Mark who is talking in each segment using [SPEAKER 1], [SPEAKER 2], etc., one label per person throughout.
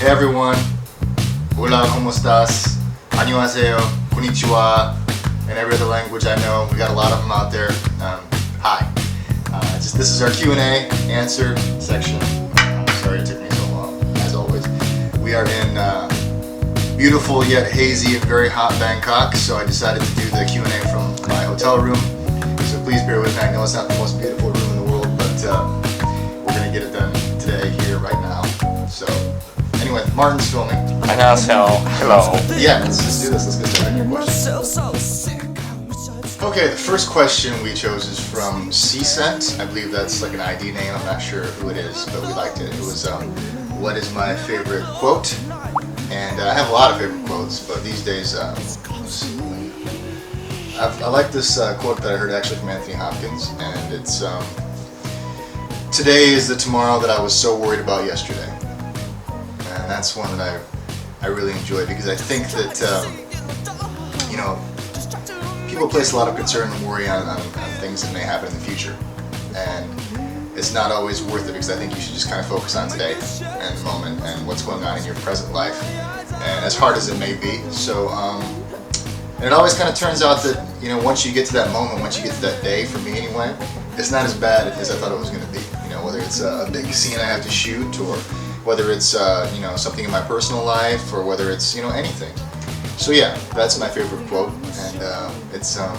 [SPEAKER 1] Hey everyone, hola, ¿cómo estás? 안녕하세요, konnichiwa, and every other language I know. We got a lot of them out there. Hi. This is our Q&A answer section. I'm sorry it took me so long, as always. We are in beautiful yet hazy and very hot Bangkok, so I decided to do the Q&A from my hotel room. So please bear with me. I know it's not the most beautiful room in the world, but we're going to get it done today, here, right now. So anyway, Martin's filming.
[SPEAKER 2] 안녕하세요. Hello.
[SPEAKER 1] Yeah, let's just do this. Let's get started on your question. Okay, the first question we chose is from C-Cent. I believe that's like an ID name. I'm not sure who it is, but we liked it. It was, what is my favorite quote? And I have a lot of favorite quotes, but these days, I like this quote that I heard actually from Anthony Hopkins, and it's, today is the tomorrow that I was so worried about yesterday. And that's one that I really enjoy, because I think that, you know, people place a lot of concern and worry on things that may happen in the future. And it's not always worth it, because I think you should just kind of focus on today and the moment and what's going on in your present life, and as hard as it may be. So, and it always kind of turns out that, you know, once you get to that moment, once you get to that day, for me anyway, it's not as bad as I thought it was going to be. You know, whether it's a big scene I have to shoot, or whether it's, you know, something in my personal life, or whether it's, you know, anything. So yeah, that's my favorite quote, and it's a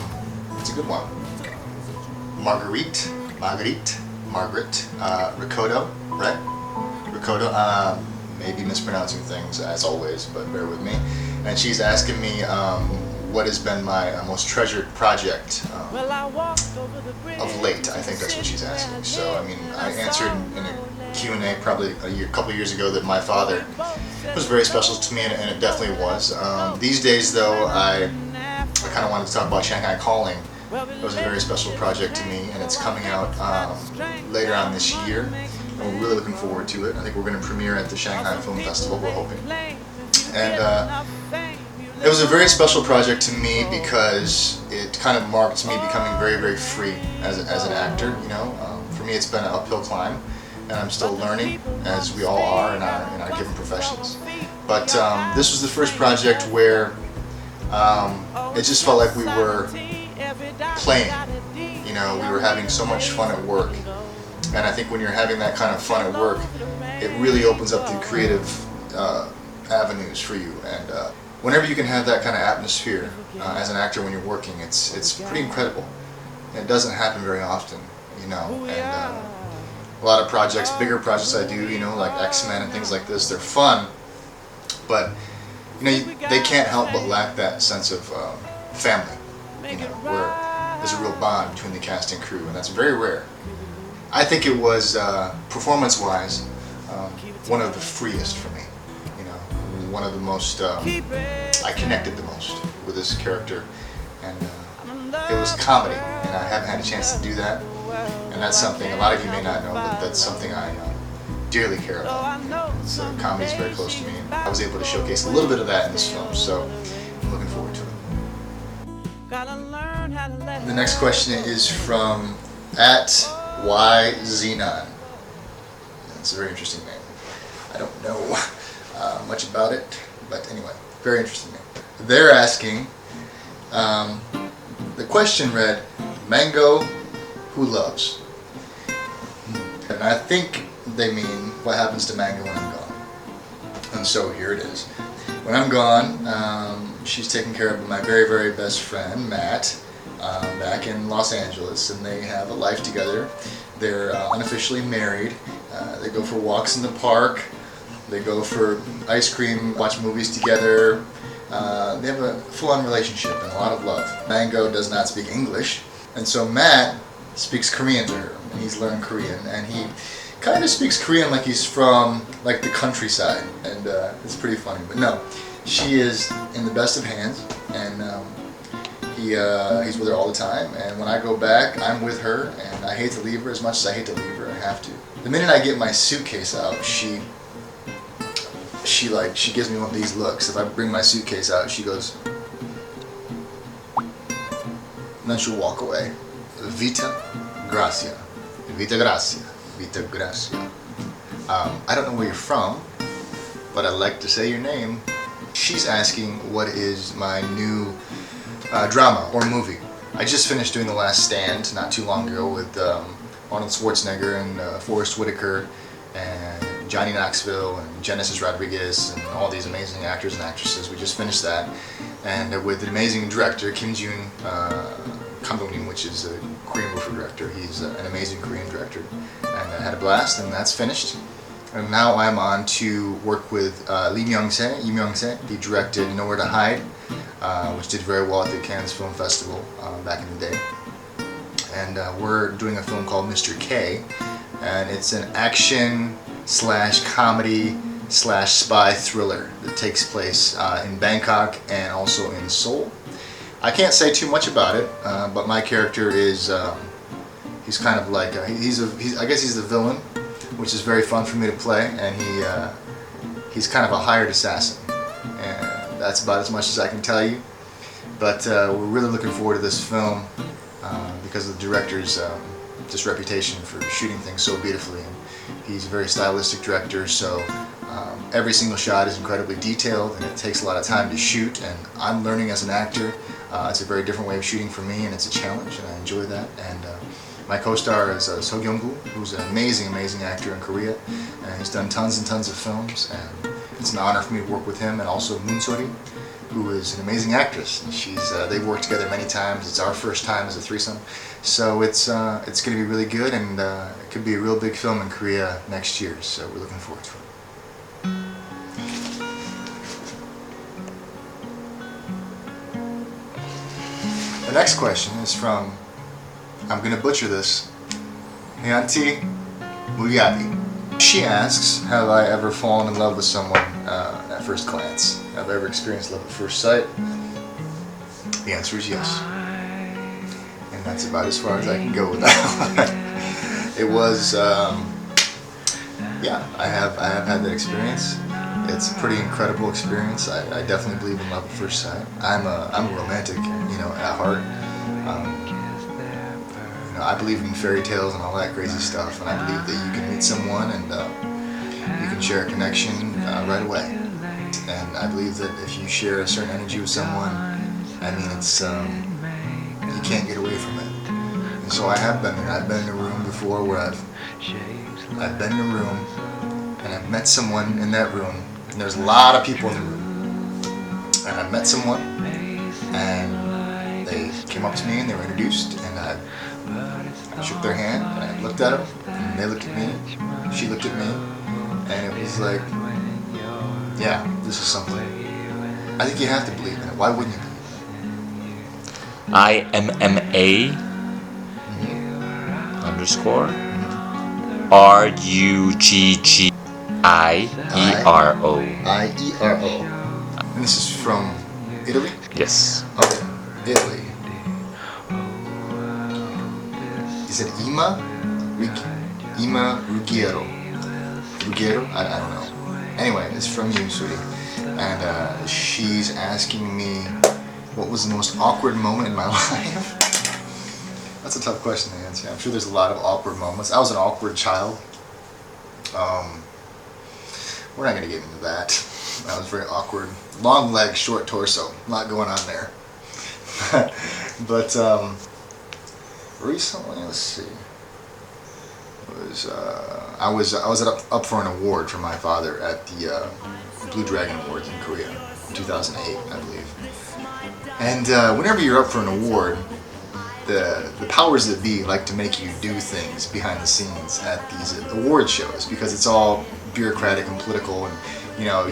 [SPEAKER 1] good one. Marguerite, Ricoto, right? Ricoto, maybe mispronouncing things as always, but bear with me. And she's asking me what has been my most treasured project of late. I think that's what she's asking. So, I mean, I answered in a Q&A probably a couple years ago that my father was very special to me, and it definitely was. These days, though, I kind of wanted to talk about Shanghai Calling. It was a very special project to me, and it's coming out later on this year, and we're really looking forward to it. I think we're going to premiere at the Shanghai Film Festival, we're hoping. And it was a very special project to me because it kind of marked me becoming very, very free as an actor. You know, for me, it's been an uphill climb, and I'm still learning, as we all are in our given professions. But this was the first project where it just felt like we were playing. You know, we were having so much fun at work, and I think when you're having that kind of fun at work, it really opens up the creative avenues for you. And whenever you can have that kind of atmosphere as an actor when you're working, it's pretty incredible. And it doesn't happen very often, you know. And a lot of projects, bigger projects I do, you know, like X-Men and things like this, they're fun, but you know, they can't help but lack that sense of family, you know, where there's a real bond between the cast and crew, and that's very rare. I think it was, performance-wise, one of the freest for me, you know, one of the most, I connected the most with this character, and it was comedy, and I haven't had a chance to do that, and that's something, a lot of you may not know, but that's something I dearly care about. So comedy is very close to me, and I was able to showcase a little bit of that in this film, so I'm looking forward to it. The next question is from @YXenon. It's a very interesting name. I don't know much about it, but anyway, very interesting name. They're asking, the question read, Mango, who loves? And I think they mean what happens to Mango when I'm gone. And so here it is. When I'm gone, she's taking care of my very, very best friend, Matt, back in Los Angeles, and they have a life together. They're unofficially married. They go for walks in the park. They go for ice cream, watch movies together. They have a full-on relationship and a lot of love. Mango does not speak English, and so Matt speaks Korean to her, and he's learned Korean, and he kind of speaks Korean like he's from like the countryside, and it's pretty funny. But no, she is in the best of hands, and he's with her all the time, and when I go back, I'm with her, and I hate to leave her. As much as I hate to leave her, I have to. The minute I get my suitcase out, she gives me one of these looks. If I bring my suitcase out, she goes, and then she'll walk away. Vita gracia, vita gracia, vita gracia. I don't know where you're from, but I'd like to say your name. She's asking what is my new drama or movie. I just finished doing The Last Stand not too long ago with Arnold Schwarzenegger and Forrest Whitaker and Johnny Knoxville and Genesis Rodriguez and all these amazing actors and actresses. We just finished that, and with the amazing director Kim Jun Kang-dong-nim, which is a Korean movie director. He's an amazing Korean director, and I had a blast, and that's finished. And now I'm on to work with Lee Myung-se. He directed Nowhere to Hide, which did very well at the Cannes Film Festival back in the day. And we're doing a film called Mr. K, and it's an action / comedy / spy thriller that takes place in Bangkok and also in Seoul. I can't say too much about it, but my character is he's kind of like I guess he's the villain, which is very fun for me to play, and he's kind of a hired assassin, and that's about as much as I can tell you. But we're really looking forward to this film because of the director's just reputation for shooting things so beautifully. And he's a very stylistic director, so every single shot is incredibly detailed, and it takes a lot of time to shoot, and I'm learning as an actor. It's a very different way of shooting for me, and it's a challenge, and I enjoy that. And my co-star is So Kyung-gu, who's an amazing actor in Korea, and he's done tons and tons of films, and it's an honor for me to work with him. And also Moon Sori, who is an amazing actress. They've worked together many times. It's our first time as a threesome, so it's going to be really good, and it could be a real big film in Korea next year. So we're looking forward to it. The next question is from, I'm going to butcher this, Hyanti Muyadi. She asks, have I ever fallen in love with someone at first glance? Have I ever experienced love at first sight? The answer is yes. And that's about as far as I can go with that. It was, yeah, I have had that experience. It's a pretty incredible experience. I definitely believe in love at first sight. I'm a romantic, at heart. I believe in fairy tales and all that crazy stuff, and I believe that you can meet someone and you can share a connection right away. And I believe that if you share a certain energy with someone, I mean, it's you can't get away from it. And so I have been there. I've been in a room before where I've been in a room and I've met someone in that room, and there's a lot of people in the room, and I met someone and they came up to me and they were introduced, and I shook their hand and I looked at them and they looked at me, she looked at me, and it was like, yeah, this is something. I think you have to believe in it. Why wouldn't you believe in it?
[SPEAKER 2] IMMA underscore RUGGIERO.
[SPEAKER 1] IERO. And this is from Italy?
[SPEAKER 2] Yes.
[SPEAKER 1] Okay, Italy. Is it Ima? Ima Ruggiero. Ruggiero? I don't know. Anyway, it's from you, sweetie. And she's asking me, what was the most awkward moment in my life? That's a tough question to answer. I'm sure there's a lot of awkward moments. I was an awkward child. We're not going to get into that. I was very awkward. Long legs, short torso. A lot going on there. But recently, let's see. I was up for an award from my father at the Blue Dragon Awards in Korea in 2008, I believe. And whenever you're up for an award, the powers that be like to make you do things behind the scenes at these award shows, because it's all bureaucratic and political, and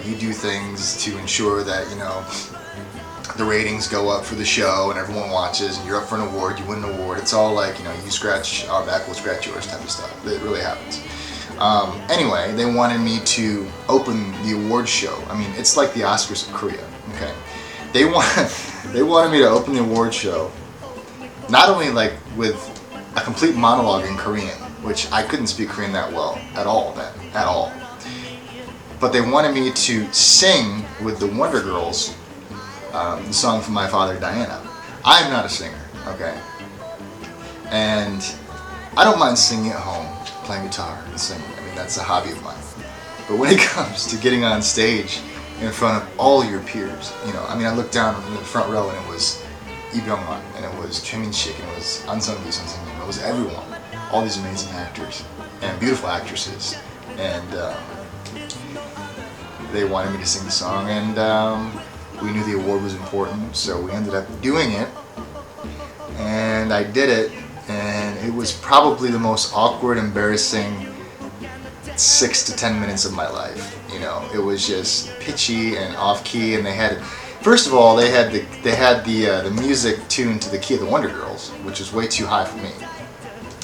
[SPEAKER 1] you do things to ensure that the ratings go up for the show and everyone watches, and you're up for an award, you win an award. It's all like, you scratch our back, we'll scratch yours type of stuff. It really happens. Anyway, they wanted me to open the award show. I mean, it's like the Oscars of Korea, okay? They wanted me to open the award show, not only like with a complete monologue in Korean, which I couldn't speak Korean that well at all then, at all. But they wanted me to sing with the Wonder Girls, the song from my father, Diana. I'm not a singer, okay? And I don't mind singing at home, playing guitar and singing. I mean, that's a hobby of mine. But when it comes to getting on stage in front of all your peers, you know, I mean, I looked down in the front row and it was Lee Byung-man, and it was Kim Min-sik, and it was An Sung-gi, it was everyone, all these amazing actors and beautiful actresses, and they wanted me to sing the song, and we knew the award was important, so we ended up doing it, and I did it, and it was probably the most awkward, embarrassing 6 to 10 minutes of my life. You know, it was just pitchy and off key, and they had, first of all, they had the music tuned to the key of the Wonder Girls, which was way too high for me,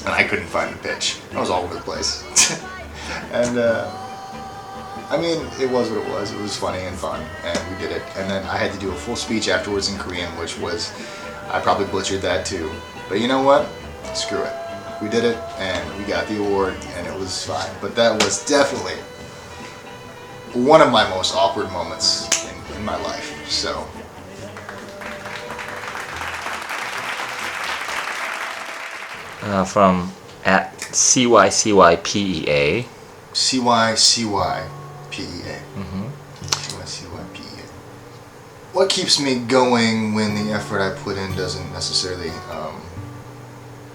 [SPEAKER 1] and I couldn't find the pitch. I was all over the place, and I mean, it was what it was. It was funny and fun, and we did it. And then I had to do a full speech afterwards in Korean, which was, I probably butchered that too. But you know what? Screw it. We did it, and we got the award, and it was fine. But that was definitely one of my most awkward moments in my life. So.
[SPEAKER 2] From at CYCYPEA.
[SPEAKER 1] CYCYPEA. CYCYPEA. What keeps me going when the effort I put in doesn't necessarily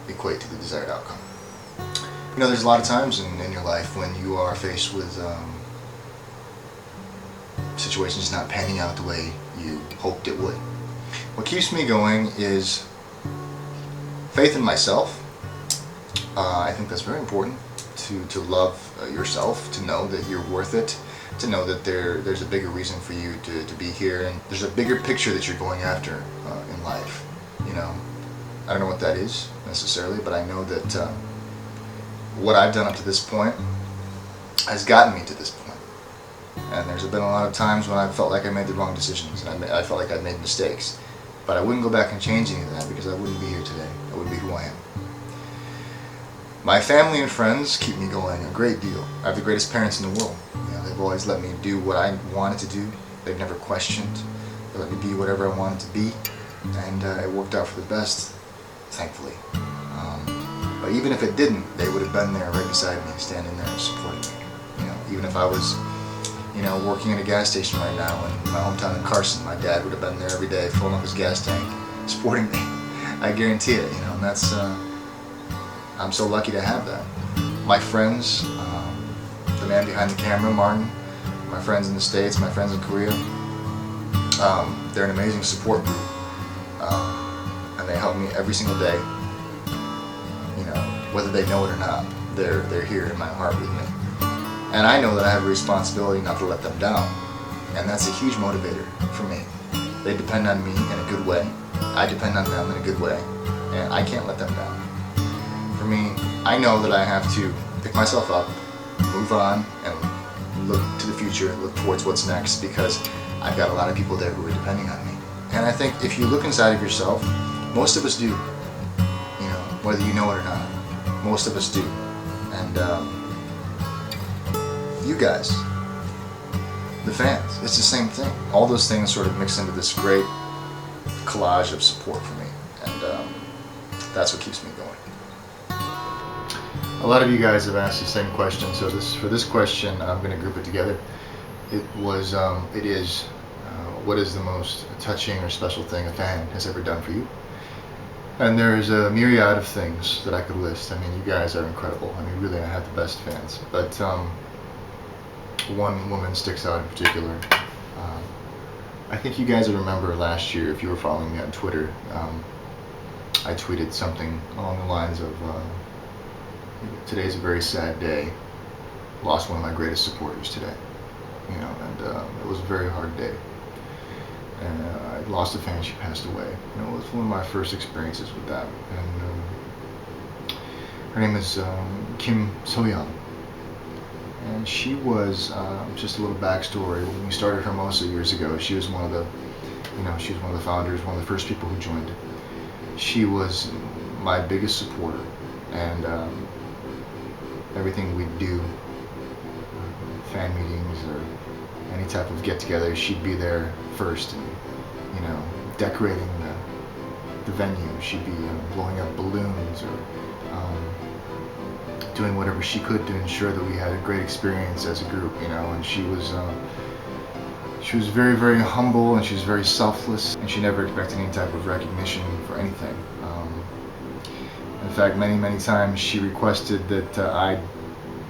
[SPEAKER 1] equate to the desired outcome? You know, there's a lot of times in your life when you are faced with situations not panning out the way you hoped it would. What keeps me going is faith in myself. I think that's very important, to love yourself, to know that you're worth it, to know that there's a bigger reason for you to be here, and there's a bigger picture that you're going after in life. You know, I don't know what that is necessarily, but I know that what I've done up to this point has gotten me to this point. And there's been a lot of times when I felt like I made the wrong decisions, and I felt like I made mistakes. But I wouldn't go back and change any of that, because I wouldn't be here today. I wouldn't be who I am. My family and friends keep me going a great deal. I have the greatest parents in the world. You know, they've always let me do what I wanted to do. They've never questioned. They let me be whatever I wanted to be, and it worked out for the best, thankfully. But even if it didn't, they would have been there right beside me, standing there and supporting me. You know, even if I was, you know, working at a gas station right now in my hometown in Carson, my dad would have been there every day, filling up his gas tank, supporting me. I guarantee it. You know, and that's. I'm so lucky to have that. My friends, the man behind the camera, Martin, my friends in the States, my friends in Korea, they're an amazing support group, and they help me every single day. You know, whether they know it or not, they're here in my heart with me. And I know that I have a responsibility not to let them down, and that's a huge motivator for me. They depend on me in a good way. I depend on them in a good way, and I can't let them down. For me, I know that I have to pick myself up, move on, and look to the future, look towards what's next, because I've got a lot of people there who are depending on me. And I think if you look inside of yourself, most of us do. You know, whether you know it or not, most of us do. And you guys, the fans, it's the same thing. All those things sort of mix into this great collage of support for me, and that's what keeps me going. A lot of you guys have asked the same question, so for this question, I'm going to group it together. It is, what is the most touching or special thing a fan has ever done for you? And there's a myriad of things that I could list. I mean, you guys are incredible. I mean, really, I have the best fans. But one woman sticks out in particular. I think you guys will remember last year, if you were following me on Twitter, I tweeted something along the lines of, today's a very sad day. Lost one of my greatest supporters today. You know, and it was a very hard day. And I lost a fan, she passed away. You know, it was one of my first experiences with that. And her name is Kim So-young. And she was, just a little backstory, when we started Hermosa years ago, she was one of the founders, one of the first people who joined. She was my biggest supporter, and everything we'd do, fan meetings or any type of get-together, she'd be there first, and, you know, decorating the venue. She'd be blowing up balloons or doing whatever she could to ensure that we had a great experience as a group, you know. And she was very, very humble, and she was very selfless, and she never expected any type of recognition for anything. In fact, many, many times she requested that I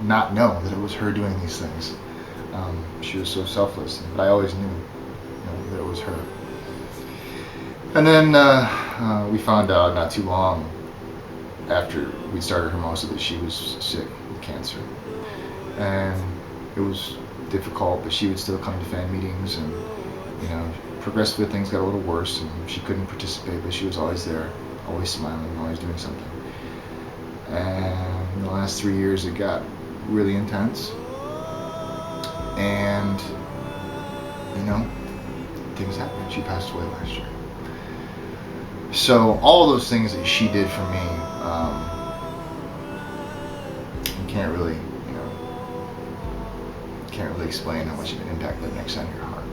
[SPEAKER 1] not know that it was her doing these things. She was so selfless, but I always knew, you know, that it was her. And then we found out not too long after we started Hermosa that she was sick with cancer. And it was difficult, but she would still come to fan meetings, and, you know, progressively things got a little worse, and she couldn't participate, but she was always there, always smiling, always doing something. And in the last 3 years it got really intense, and, you know, things happened. She passed away last year. So all those things that she did for me, you can't really, you know, can't really explain how much of an impact that makes on your heart.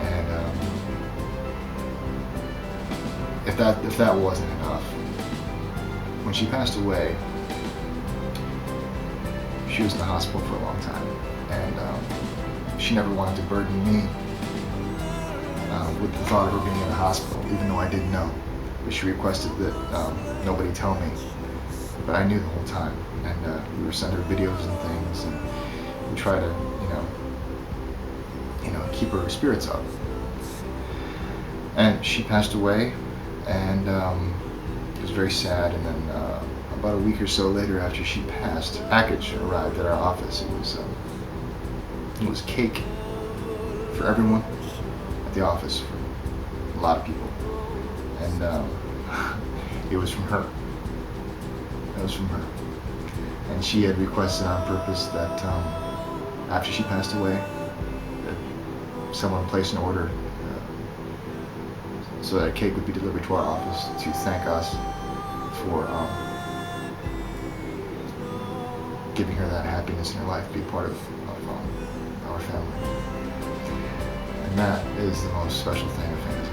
[SPEAKER 1] And if that wasn't enough, when she passed away, she was in the hospital for a long time, and she never wanted to burden me with the thought of her being in the hospital, even though I didn't know. But she requested that nobody tell me, but I knew the whole time. And we would send her videos and things, and we try to, you know, keep her spirits up. And she passed away, and it was very sad. And then about a week or so later, after she passed, a package arrived at our office. It was cake for everyone at the office, for a lot of people, and it was from her. It was from her, and she had requested on purpose that after she passed away, that someone place an order so that a cake would be delivered to our office to thank us for giving her that happiness in her life, be part of our family. And that is the most special thing a fan has